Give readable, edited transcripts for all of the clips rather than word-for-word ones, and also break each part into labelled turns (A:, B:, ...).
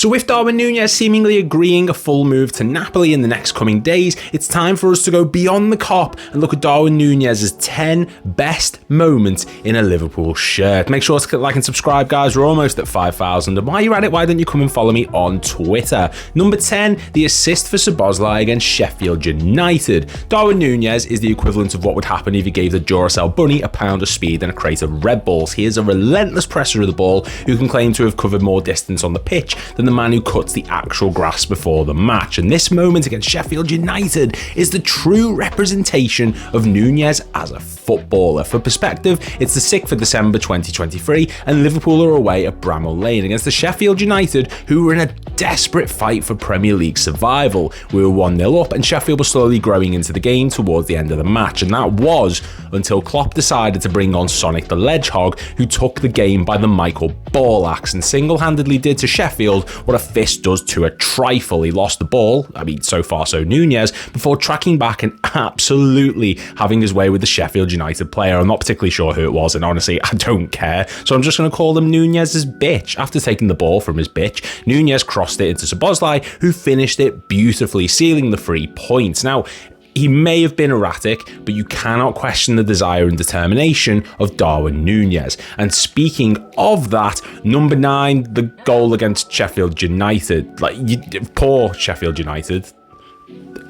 A: So with Darwin Nunez seemingly agreeing a full move to Napoli in the next coming days, it's time for us to go beyond the Kop and look at Darwin Nunez's 10 best moments in a Liverpool shirt. Make sure to click like and subscribe, guys. We're almost at 5,000. And while you're at it, why don't you come and follow me on Twitter? Number 10, the assist for Szoboszlai against Sheffield United. Darwin Nunez is the equivalent of what would happen if you gave the Duracell bunny a pound of speed and a crate of Red Bulls. He is a relentless presser of the ball who can claim to have covered more distance on the pitch than the man who cuts the actual grass before the match. And this moment against Sheffield United is the true representation of Nunez as a footballer. For perspective, it's the 6th of December 2023 and Liverpool are away at Bramall Lane against the Sheffield United, who were in a desperate fight for Premier League survival. We were 1-0 up and Sheffield was slowly growing into the game towards the end of the match, and that was until Klopp decided to bring on Sonic the Hedgehog, who took the game by the Michael ball axe and single-handedly did to Sheffield what a fist does to a trifle. He lost the ball, so far so Nunez, before tracking back and absolutely having his way with the Sheffield United player. I'm not particularly sure who it was, and honestly, I don't care. So I'm just going to call him Nunez's bitch. After taking the ball from his bitch, Nunez crossed it into Szoboszlai, who finished it beautifully, sealing the 3 points. Now, he may have been erratic, but you cannot question the desire and determination of Darwin Nunez. And speaking of that, number 9, the goal against Sheffield United. Poor Sheffield United.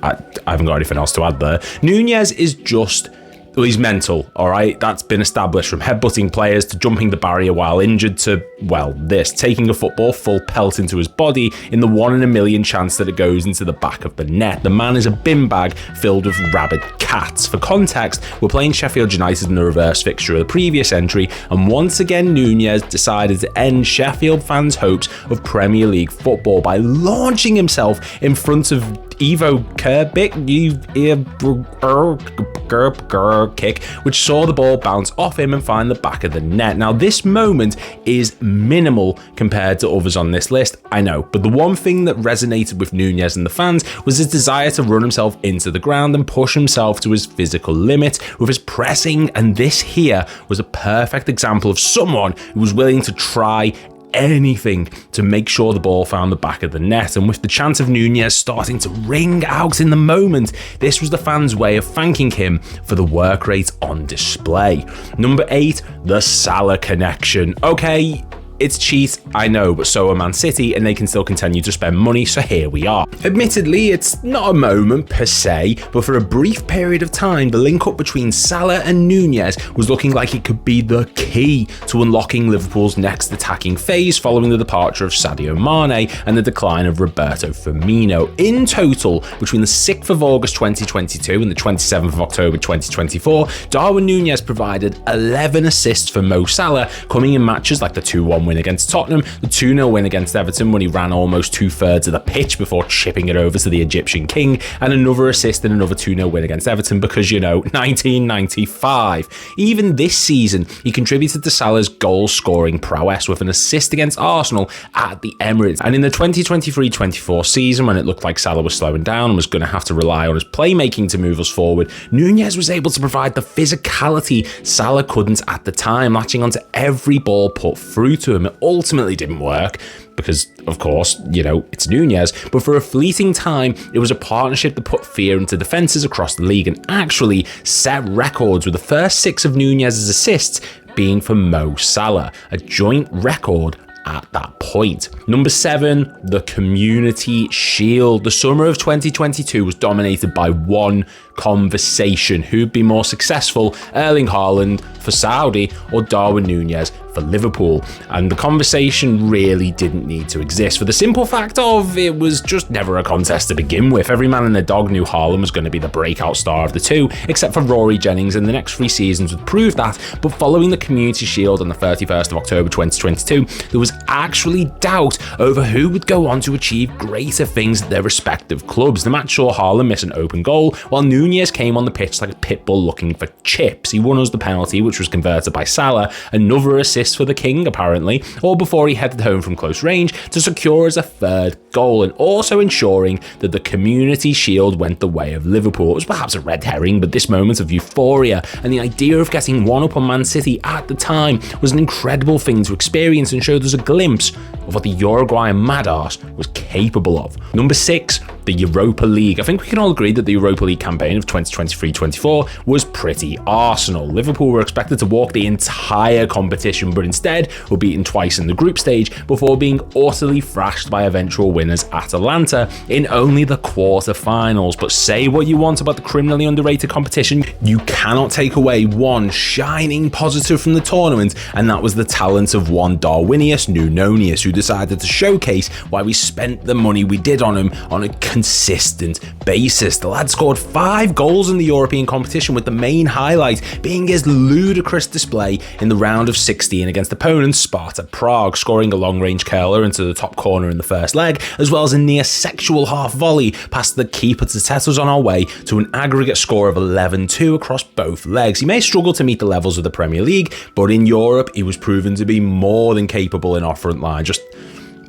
A: I haven't got anything else to add there. Nunez is just... well, he's mental, all right? That's been established, from headbutting players to jumping the barrier while injured to, well, this, taking a football full pelt into his body in the 1 in a million chance that it goes into the back of the net. The man is a bin bag filled with rabid cats. For context, we're playing Sheffield United in the reverse fixture of the previous entry, and once again Nunez decided to end Sheffield fans' hopes of Premier League football by launching himself in front of Evo kick, which saw the ball bounce off him and find the back of the net. Now, this moment is minimal compared to others on this list, I know, but the one thing that resonated with Nunez and the fans was his desire to run himself into the ground and push himself to his physical limit with his pressing, and this here was a perfect example of someone who was willing to try anything to make sure the ball found the back of the net. And with the chant of Nunez starting to ring out in the moment, this was the fans' way of thanking him for the work rate on display. Number 8, the Salah connection. Okay, it's cheat, I know, but so are Man City, and they can still continue to spend money, so here we are. Admittedly, it's not a moment per se, but for a brief period of time, the link-up between Salah and Nunez was looking like it could be the key to unlocking Liverpool's next attacking phase following the departure of Sadio Mane and the decline of Roberto Firmino. In total, between the 6th of August 2022 and the 27th of October 2024, Darwin Nunez provided 11 assists for Mo Salah, coming in matches like the 2-1 win against Tottenham, the 2-0 win against Everton when he ran almost 2/3 of the pitch before chipping it over to the Egyptian king, and another assist in another 2-0 win against Everton because, 1995. Even this season, he contributed to Salah's goal-scoring prowess with an assist against Arsenal at the Emirates. And in the 2023-24 season, when it looked like Salah was slowing down and was going to have to rely on his playmaking to move us forward, Nunez was able to provide the physicality Salah couldn't at the time, latching onto every ball put through to him. It ultimately didn't work because, of course, it's Nunez, but for a fleeting time, it was a partnership that put fear into defences across the league and actually set records, with the first 6 of Nunez's assists being for Mo Salah, a joint record at that point. Number 7, the Community Shield. The summer of 2022 was dominated by one conversation: who'd be more successful, Erling Haaland for Saudi or Darwin Nunez for Liverpool? And the conversation really didn't need to exist, for the simple fact of it was just never a contest to begin with. Every man and their dog knew Haaland was going to be the breakout star of the two, except for Rory Jennings, and the next 3 seasons would prove that. But following the Community Shield on the 31st of October 2022, there was actually doubt over who would go on to achieve greater things at their respective clubs. The match saw Haaland miss an open goal, while Nunez came on the pitch like a pit bull looking for chips. He won us the penalty, which was converted by Salah, another assist assists for the King, apparently, all before he headed home from close range to secure as a third goal, and also ensuring that the Community Shield went the way of Liverpool. It was perhaps a red herring, but this moment of euphoria and the idea of getting one up on Man City at the time was an incredible thing to experience and showed us a glimpse of what the Uruguayan mad arse was capable of. Number 6, the Europa League. I think we can all agree that the Europa League campaign of 2023-24 was pretty Arsenal. Liverpool were expected to walk the entire competition, but instead were beaten twice in the group stage before being utterly thrashed by eventual winners Atalanta in only the quarter-finals. But say what you want about the criminally underrated competition, you cannot take away one shining positive from the tournament, and that was the talent of one Darwin Nunez'S, who decided to showcase why we spent the money we did on him on a consistent basis. The lad scored 5 goals in the European competition, with the main highlight being his ludicrous display in the round of 16 against opponent Sparta Prague, scoring a long-range curler into the top corner in the first leg, as well as a near sexual half volley past the keeper to set us on our way to an aggregate score of 11-2 across both legs. He may struggle to meet the levels of the Premier League, but in Europe he was proven to be more than capable in our front line. Just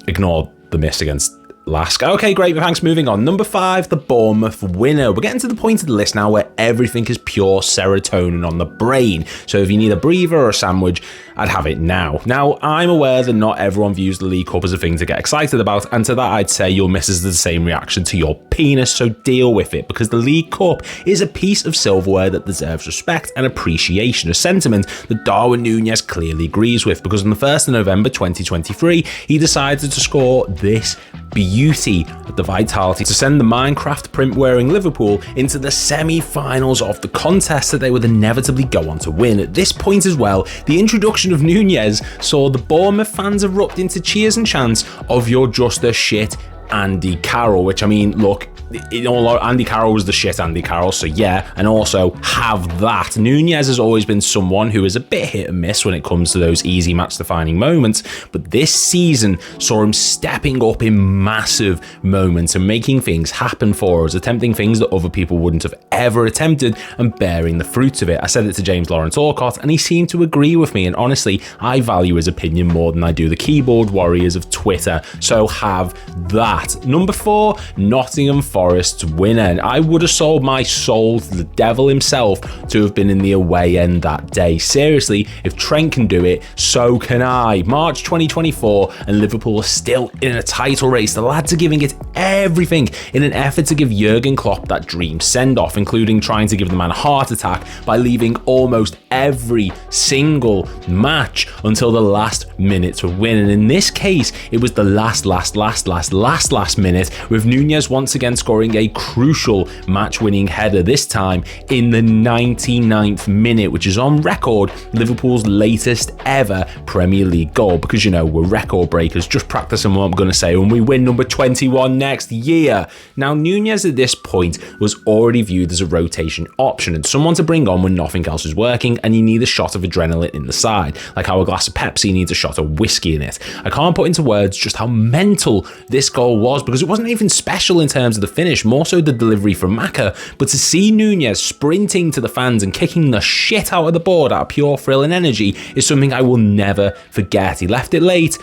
A: ignore the miss against Lask. Okay, great, thanks. Moving on. Number 5, the Bournemouth winner. We're getting to the point of the list now where everything is pure serotonin on the brain. So if you need a breather or a sandwich, I'd have it now. Now, I'm aware that not everyone views the League Cup as a thing to get excited about, and to that I'd say your missus has the same reaction to your penis, so deal with it, because the League Cup is a piece of silverware that deserves respect and appreciation, a sentiment that Darwin Nunez clearly agrees with, because on the 1st of November 2023, he decided to score this beauty of the vitality to send the Minecraft print-wearing Liverpool into the semi-finals of the contest that they would inevitably go on to win. At this point as well, the introduction of Nunez saw the Bournemouth fans erupt into cheers and chants of "You're just a shit Andy Carroll," which, I mean, look, Andy Carroll was the shit Andy Carroll, so yeah, and also have that. Nunez has always been someone who is a bit hit and miss when it comes to those easy match-defining moments, but this season saw him stepping up in massive moments and making things happen for us, attempting things that other people wouldn't have ever attempted and bearing the fruits of it. I said it to James Lawrence Orcott, and he seemed to agree with me, and honestly, I value his opinion more than I do the keyboard warriors of Twitter, so have that. Number 4, Nottingham Forest's winner. I would have sold my soul to the devil himself to have been in the away end that day. Seriously, if Trent can do it, so can I. March 2024, and Liverpool are still in a title race. The lads are giving it everything in an effort to give Jurgen Klopp that dream send-off, including trying to give the man a heart attack by leaving almost every single match until the last minute to win. And in this case, it was the last minute, with Nunez once again scoring a crucial match-winning header, this time in the 99th minute, which is on record Liverpool's latest ever Premier League goal, because, you know, we're record breakers. Just practicing what I'm going to say when we win number 21 next year. Now, Nunez at this point was already viewed as a rotation option and someone to bring on when nothing else is working and you need a shot of adrenaline in the side, like how a glass of Pepsi needs a shot of whiskey in it. I can't put into words just how mental this goal was, because it wasn't even special in terms of the finish, more so the delivery from Maka, but to see Nunez sprinting to the fans and kicking the shit out of the board out of pure thrill and energy is something I will never forget. He left it late,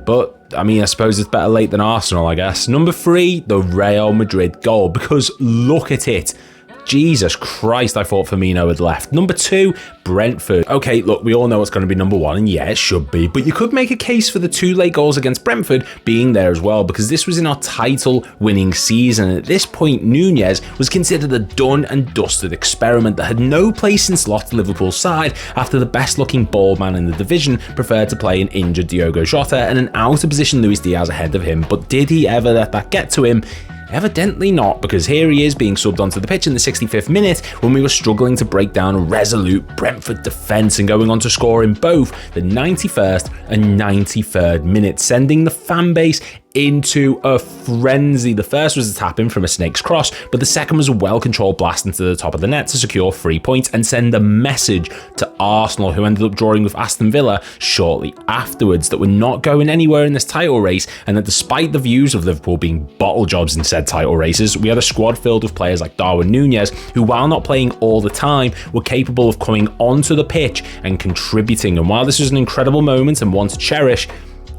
A: but I mean, I suppose it's better late than Arsenal, I guess. Number 3, the Real Madrid goal, because look at it. Jesus Christ, I thought Firmino had left. Number 2, Brentford. Okay, look, we all know it's going to be number 1, and yeah, it should be, but you could make a case for the 2 late goals against Brentford being there as well, because this was in our title-winning season, and at this point, Nunez was considered a done and dusted experiment that had no place in slot Liverpool's side after the best-looking ball man in the division preferred to play an injured Diogo Jota and an out-of-position Luis Diaz ahead of him. But did he ever let that get to him? Evidently not, because here he is being subbed onto the pitch in the 65th minute when we were struggling to break down a resolute Brentford defence and going on to score in both the 91st and 93rd minutes, sending the fan base into a frenzy. The first was a tap in from a snake's cross, but the second was a well-controlled blast into the top of the net to secure 3 points and send a message to Arsenal, who ended up drawing with Aston Villa shortly afterwards, that we're not going anywhere in this title race, and that despite the views of Liverpool being bottle jobs in said title races, we had a squad filled with players like Darwin Nunez, who, while not playing all the time, were capable of coming onto the pitch and contributing. And while this was an incredible moment and one to cherish,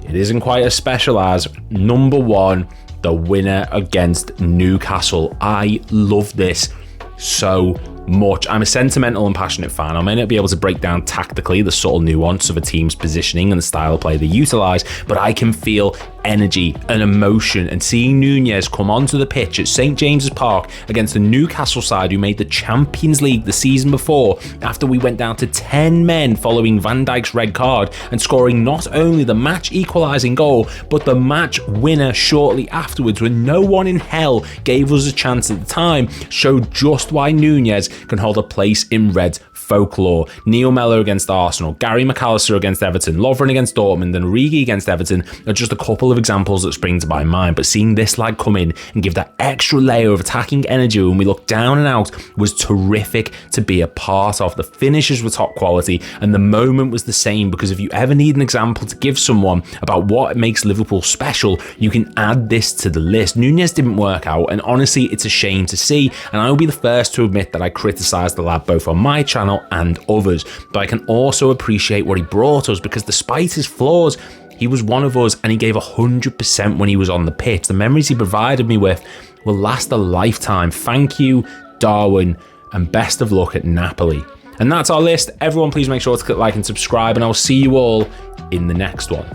A: it isn't quite as special as number one, the winner against Newcastle. I love this so much. I'm a sentimental and passionate fan. I may not be able to break down tactically the subtle nuance of a team's positioning and the style of play they utilise, but I can feel energy and emotion, and seeing Nunez come onto the pitch at St James's Park against the Newcastle side who made the Champions League the season before, after we went down to 10 men following Van Dijk's red card, and scoring not only the match equalising goal but the match winner shortly afterwards, when no one in hell gave us a chance at the time, showed just why Nunez can hold a place in Red folklore. Neil Mellor against Arsenal, Gary McAllister against Everton, Lovren against Dortmund, and Origi against Everton are just a couple of examples that spring to my mind. But seeing this lad come in and give that extra layer of attacking energy when we look down and out was terrific to be a part of. The finishes were top quality and the moment was the same, because if you ever need an example to give someone about what makes Liverpool special, you can add this to the list. Nunez didn't work out, and honestly it's a shame to see, and I will be the first to admit that I criticised the lad both on my channel and others, but I can also appreciate what he brought us, because despite his flaws, he was one of us and he gave 100% when he was on the pitch. The memories he provided me with will last a lifetime. Thank you, Darwin, and best of luck at Napoli. And that's our list. Everyone, please make sure to click like and subscribe, and I'll see you all in the next one.